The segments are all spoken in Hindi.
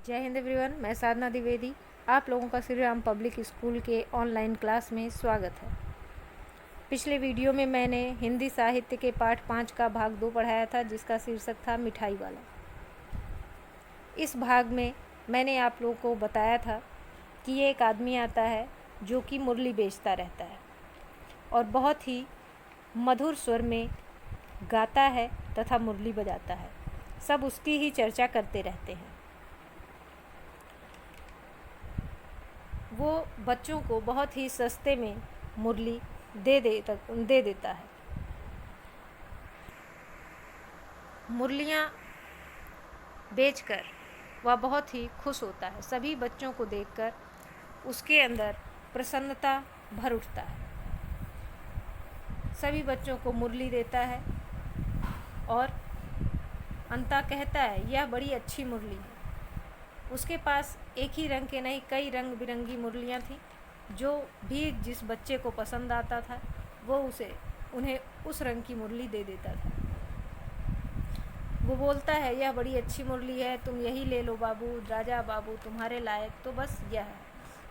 जय हिंद एवरीवन, मैं साधना द्विवेदी। आप लोगों का श्री राम पब्लिक स्कूल के ऑनलाइन क्लास में स्वागत है। पिछले वीडियो में मैंने हिंदी साहित्य के पाठ 5 का भाग 2 पढ़ाया था, जिसका शीर्षक था मिठाई वाला। इस भाग में मैंने आप लोगों को बताया था कि एक आदमी आता है जो कि मुरली बेचता रहता है और बहुत ही मधुर स्वर में गाता है तथा मुरली बजाता है। सब उसकी ही चर्चा करते रहते हैं। वो बच्चों को बहुत ही सस्ते में मुरली दे देता है। मुरलियाँ बेचकर वह बहुत ही खुश होता है। सभी बच्चों को देखकर उसके अंदर प्रसन्नता भर उठता है। सभी बच्चों को मुरली देता है और अंता कहता है, यह बड़ी अच्छी मुरली है। उसके पास एक ही रंग के नहीं, कई रंग बिरंगी मुरलियाँ थीं। जो भी जिस बच्चे को पसंद आता था वो उन्हें उस रंग की मुरली दे देता था। वो बोलता है, यह बड़ी अच्छी मुरली है, तुम यही ले लो बाबू, राजा बाबू तुम्हारे लायक तो बस यह है।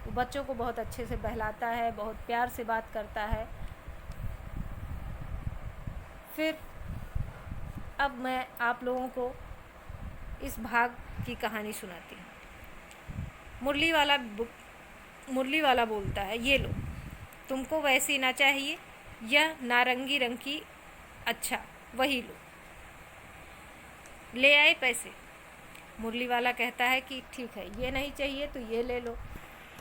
वो बच्चों को बहुत अच्छे से बहलाता है, बहुत प्यार से बात करता है। फिर अब मैं आप लोगों को इस भाग की कहानी सुनाती हूँ। मुरली वाला बोलता है, ये लो, तुमको वैसी ना चाहिए, यह नारंगी रंग की, अच्छा वही लो। ले आए पैसे। मुरली वाला कहता है कि ठीक है, ये नहीं चाहिए तो ये ले लो,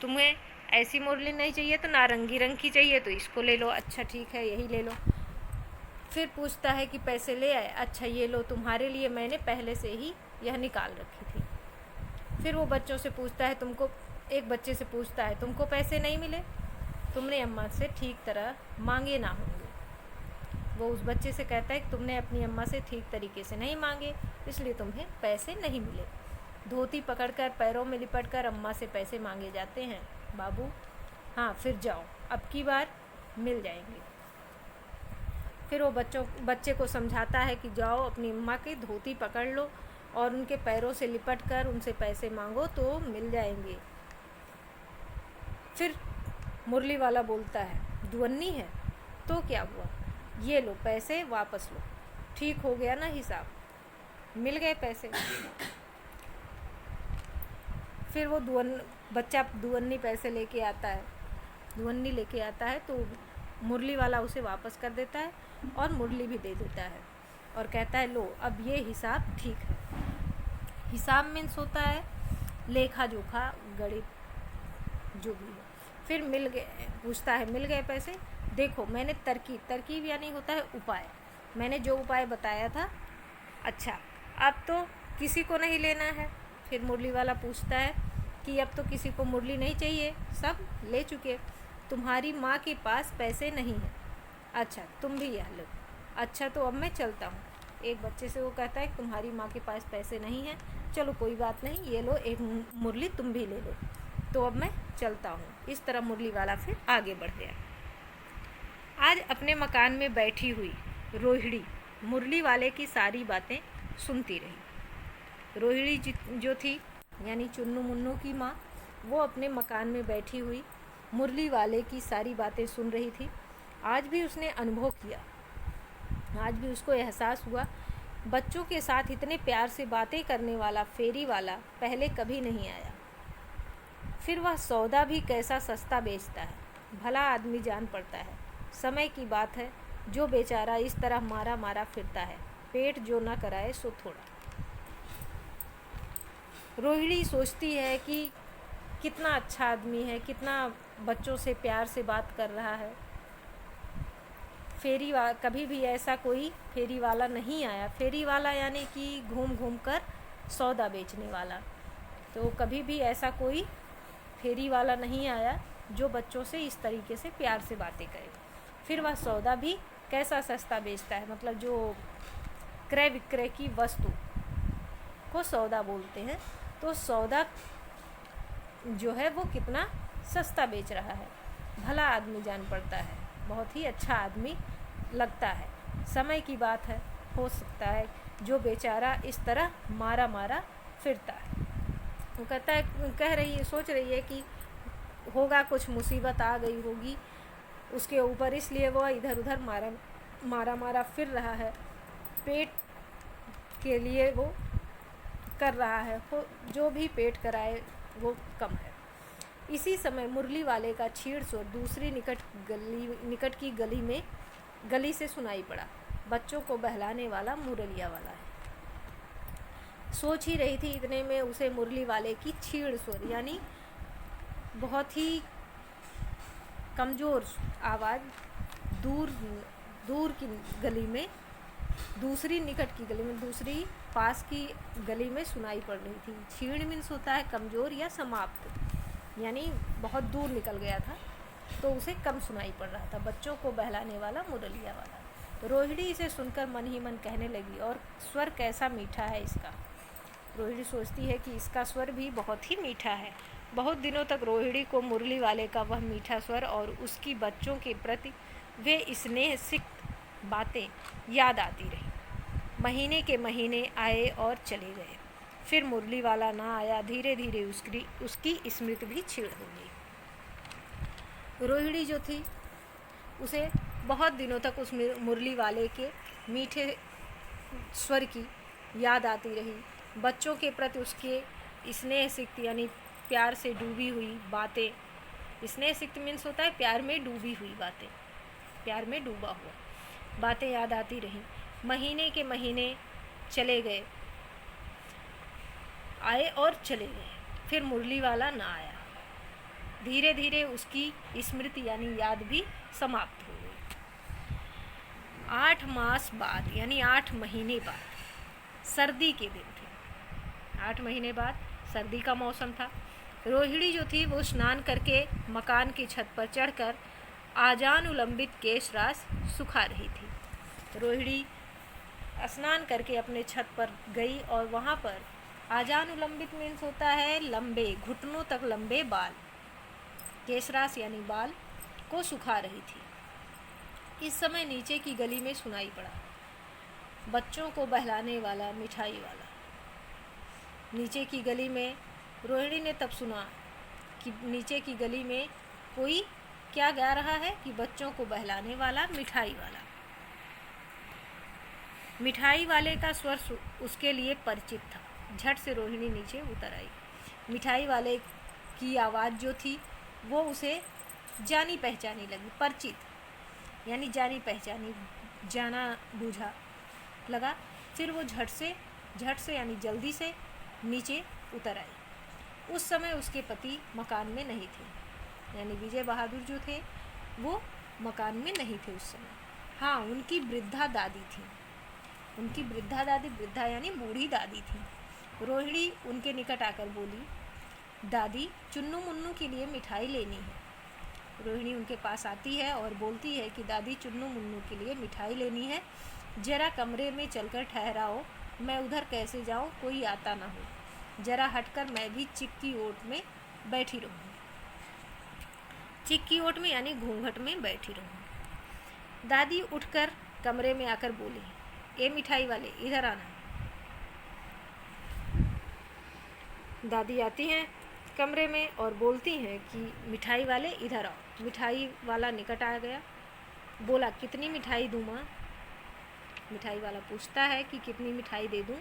तुम्हें ऐसी मुरली नहीं चाहिए तो नारंगी रंग की चाहिए तो इसको ले लो, अच्छा ठीक है यही ले लो। फिर पूछता है कि पैसे ले आए, अच्छा ये लो, तुम्हारे लिए मैंने पहले से ही यह निकाल रखी थी। फिर वो एक बच्चे से पूछता है, तुमको पैसे नहीं मिले? तुमने अम्मा से ठीक तरह मांगे ना होंगे। वो उस बच्चे से कहता है कि तुमने अपनी अम्मा से ठीक तरीके से नहीं मांगे, इसलिए तुम्हें पैसे नहीं मिले। धोती पकड़कर पैरों में लिपटकर अम्मा से पैसे मांगे जाते हैं बाबू। हाँ, फिर जाओ, अब की बार मिल जाएंगे। फिर वो बच्चे को समझाता है कि जाओ अपनी अम्मा की धोती पकड़ लो और उनके पैरों से लिपट कर उनसे पैसे मांगो तो मिल जाएंगे। फिर मुरली वाला बोलता है, दुअन्नी है तो क्या हुआ, ये लो पैसे वापस लो, ठीक हो गया ना हिसाब, मिल गए पैसे। फिर वो बच्चा दुअन्नी पैसे लेके आता है, दुअन्नी लेके आता है तो मुरली वाला उसे वापस कर देता है और मुरली भी दे देता है और कहता है, लो अब ये हिसाब ठीक है। हिसाब मीन्स होता है लेखा जोखा, गणित, जो भी है। फिर पूछता है, मिल गए पैसे? देखो मैंने तरकीब यानी होता है उपाय, मैंने जो उपाय बताया था, अच्छा अब तो किसी को नहीं लेना है। फिर मुरली वाला पूछता है कि अब तो किसी को मुरली नहीं चाहिए, सब ले चुके, तुम्हारी माँ के पास पैसे नहीं हैं, अच्छा तुम भी यह लो, अच्छा तो अब मैं चलता हूँ। एक बच्चे से वो कहता है कि तुम्हारी माँ के पास पैसे नहीं हैं, चलो कोई बात नहीं, ये लो एक मुरली तुम भी ले लो, तो अब मैं चलता हूँ। इस तरह मुरली वाला फिर आगे बढ़ गया। आज अपने मकान में बैठी हुई रोहिणी मुरली वाले की सारी बातें सुनती रही। रोहिणी जो थी यानी चुन्नू मुन्नू की माँ, वो अपने मकान में बैठी हुई मुरली वाले की सारी बातें सुन रही थी। आज भी उसने अनुभव किया, आज भी उसको एहसास हुआ, बच्चों के साथ इतने प्यार से बातें करने वाला फेरी वाला पहले कभी नहीं आया। फिर वह सौदा भी कैसा सस्ता बेचता है, भला आदमी जान पड़ता है। समय की बात है, जो बेचारा इस तरह मारा मारा फिरता है, पेट जो ना कराए सो थोड़ा। रोहिणी सोचती है कि कितना अच्छा आदमी है, कितना बच्चों से प्यार से बात कर रहा है। कभी भी ऐसा कोई फेरी वाला नहीं आया। फेरी वाला यानी कि घूम घूम कर सौदा बेचने वाला। तो कभी भी ऐसा कोई फेरी वाला नहीं आया जो बच्चों से इस तरीके से प्यार से बातें करे। फिर वह सौदा भी कैसा सस्ता बेचता है, मतलब जो क्रय विक्रय की वस्तु को सौदा बोलते हैं, तो सौदा जो है वो कितना सस्ता बेच रहा है, भला आदमी जान पड़ता है, बहुत ही अच्छा आदमी लगता है। समय की बात है, हो सकता है जो बेचारा इस तरह मारा मारा फिरता है। वो कहता है, कह रही है, सोच रही है कि होगा कुछ मुसीबत आ गई होगी उसके ऊपर, इसलिए वो इधर उधर मारा फिर रहा है, पेट के लिए वो कर रहा है, जो भी पेट कराए वो कम है। इसी समय मुरली वाले का छीड़ स्वर दूसरी निकट की गली से सुनाई पड़ा। बच्चों को बहलाने वाला मुरलिया वाला है। सोच ही रही थी, इतने में उसे मुरली वाले की छीड़ स्वर यानी बहुत ही कमज़ोर आवाज़ दूर की गली में, दूसरी निकट की गली में, दूसरी पास की गली में सुनाई पड़ रही थी। छीण मीन्स होता है कमज़ोर या समाप्त, यानी बहुत दूर निकल गया था तो उसे कम सुनाई पड़ रहा था। बच्चों को बहलाने वाला मुरलिया वाला। रोहिणी इसे सुनकर मन ही मन कहने लगी, और स्वर कैसा मीठा है इसका। रोहिणी सोचती है कि इसका स्वर भी बहुत ही मीठा है। बहुत दिनों तक रोहिणी को मुरली वाले का वह मीठा स्वर और उसकी बच्चों के प्रति वे स्नेह सिक्त बातें याद आती रही। महीने के महीने आए और चले गए, फिर मुरली वाला ना आया। धीरे धीरे उसकी स्मृति भी छीड़ हो गई। रोहिणी जो थी उसे बहुत दिनों तक उस मुरली वाले के मीठे स्वर की याद आती रही। बच्चों के प्रति उसके स्नेह सिक्त यानी प्यार से डूबी हुई बातें, स्नेह सिक्त मीन्स होता है प्यार में डूबी हुई बातें, प्यार में डूबा हुआ बातें याद आती रही। महीने के महीने चले गए, आए और चले गए, फिर मुरली वाला ना आया। धीरे धीरे उसकी स्मृति यानी याद भी समाप्त हो गई। 8 मास बाद यानी 8 महीने बाद सर्दी के दिन थे। 8 महीने बाद सर्दी का मौसम था। रोहिणी जो थी वो स्नान करके मकान की छत पर चढ़कर आजान उलंबित केश रास सुखा रही थी। रोहिणी स्नान करके अपने छत पर गई और वहाँ पर आजान उलंबित मीन्स होता है लंबे, घुटनों तक लंबे बाल, केशरास यानी बाल को सुखा रही थी। इस समय नीचे की गली में सुनाई पड़ा, बच्चों को बहलाने वाला मिठाई वाला। नीचे की गली में रोहिणी ने तब सुना कि नीचे की गली में कोई क्या गा रहा है कि बच्चों को बहलाने वाला मिठाई वाला। मिठाई वाले का स्वर उसके लिए परिचित था। झट से रोहिणी नीचे उतर आई। मिठाई वाले की आवाज़ जो थी वो उसे जानी पहचानी लगी। परिचित यानी जानी पहचानी, जाना बूझा लगा। फिर वो झट से यानी जल्दी से नीचे उतर आई। उस समय उसके पति मकान में नहीं थे, यानी विजय बहादुर जो थे वो मकान में नहीं थे उस समय। हाँ, उनकी वृद्धा दादी थी। उनकी वृद्धा दादी, वृद्धा यानी बूढ़ी दादी थी। रोहिणी उनके निकट आकर बोली, दादी चुन्नू मुन्नू के लिए मिठाई लेनी है। रोहिणी उनके पास आती है और बोलती है कि दादी चुन्नू मुन्नू के लिए मिठाई लेनी है, जरा कमरे में चलकर ठहराओ, मैं उधर कैसे जाऊँ, कोई आता ना हो, जरा हटकर मैं भी चिक्की ओट में बैठी रहूँ। चिक्की ओट में यानी घूंघट में बैठी रहूँ। दादी उठकर कमरे में आकर बोली, ए मिठाई वाले इधर आना। दादी आती हैं कमरे में और बोलती हैं कि मिठाई वाले इधर आओ। मिठाई वाला निकट आ गया, बोला कितनी मिठाई दूँ माँ। मिठाई वाला पूछता है कि कितनी मिठाई दे दूँ।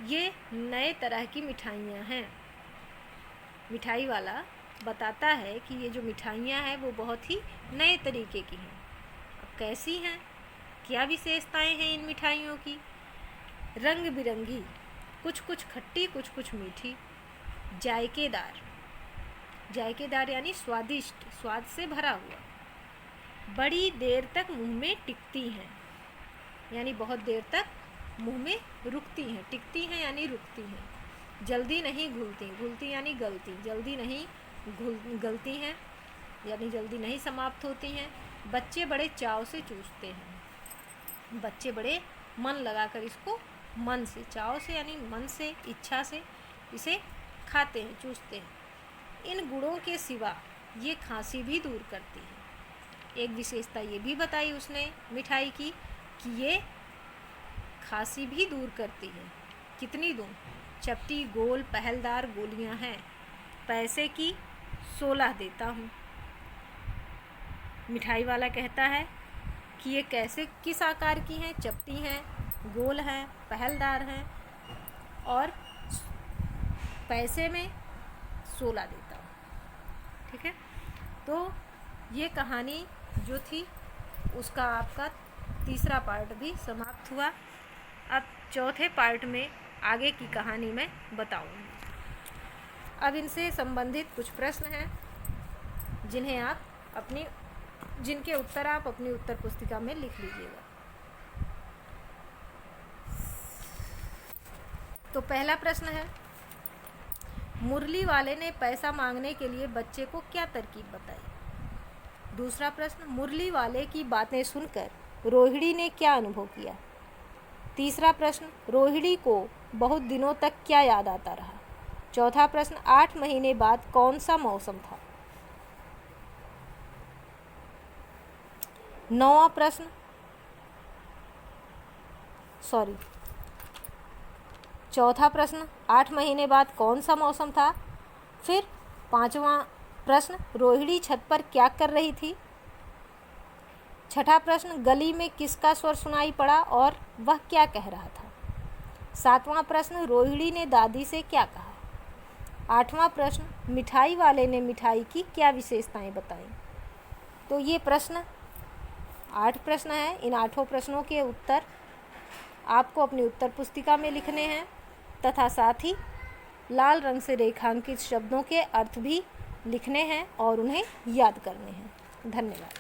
ये नए तरह की मिठाइयाँ हैं। मिठाई वाला बताता है कि ये जो मिठाइयाँ हैं वो बहुत ही नए तरीके की हैं। अब कैसी हैं, क्या विशेषताएं हैं इन मिठाइयों की? रंग बिरंगी, कुछ कुछ खट्टी, कुछ कुछ मीठी, जायकेदार, जायकेदार यानी स्वादिष्ट, स्वाद से भरा हुआ, बड़ी देर तक मुंह में टिकती हैं, यानी बहुत देर तक मुंह में रुकती हैं। टिकती हैं यानी रुकती हैं। जल्दी नहीं घुलती, घुलती यानी गलती, जल्दी नहीं गलती हैं यानी जल्दी नहीं समाप्त होती हैं। बच्चे बड़े चाव से चूसते हैं। बच्चे बड़े मन लगाकर इसको, मन से, चाव से यानी मन से, इच्छा से इसे खाते हैं, चूसते हैं। इन गुणों के सिवा ये खांसी भी दूर करती है। एक विशेषता ये भी बताई उसने मिठाई की कि ये खांसी भी दूर करती है। कितनी दूँ? चपटी, गोल, पहलदार गोलियां हैं। पैसे की 16 देता हूँ। मिठाई वाला कहता है कि ये कैसे किस आकार की हैं? चपटी हैं, गोल हैं, पहलदार हैं और पैसे में 16 देता हूँ। ठीक है, तो ये कहानी जो थी उसका आपका तीसरा पार्ट भी समाप्त हुआ। अब चौथे पार्ट में आगे की कहानी मैं बताऊंगी। अब इनसे संबंधित कुछ प्रश्न हैं जिनके उत्तर आप अपनी उत्तर पुस्तिका में लिख लीजिएगा। तो पहला प्रश्न है, मुरली वाले ने पैसा मांगने के लिए बच्चे को क्या तरकीब बताई? दूसरा प्रश्न, मुरली वाले की बातें सुनकर रोहिणी ने क्या अनुभव किया? तीसरा प्रश्न, रोहिणी को बहुत दिनों तक क्या याद आता रहा? चौथा प्रश्न, 8 महीने बाद कौन सा मौसम था? नौवां प्रश्न, चौथा प्रश्न 8 महीने बाद कौन सा मौसम था? फिर 5वां प्रश्न, रोहिणी छत पर क्या कर रही थी? छठा प्रश्न, गली में किसका स्वर सुनाई पड़ा और वह क्या कह रहा था? 7वां प्रश्न, रोहिणी ने दादी से क्या कहा? 8वां प्रश्न, मिठाई वाले ने मिठाई की क्या विशेषताएं बताई? तो ये प्रश्न 8 प्रश्न हैं। इन 8 प्रश्नों के उत्तर आपको अपनी उत्तर पुस्तिका में लिखने हैं तथा साथ ही लाल रंग से रेखांकित शब्दों के अर्थ भी लिखने हैं और उन्हें याद करने हैं। धन्यवाद।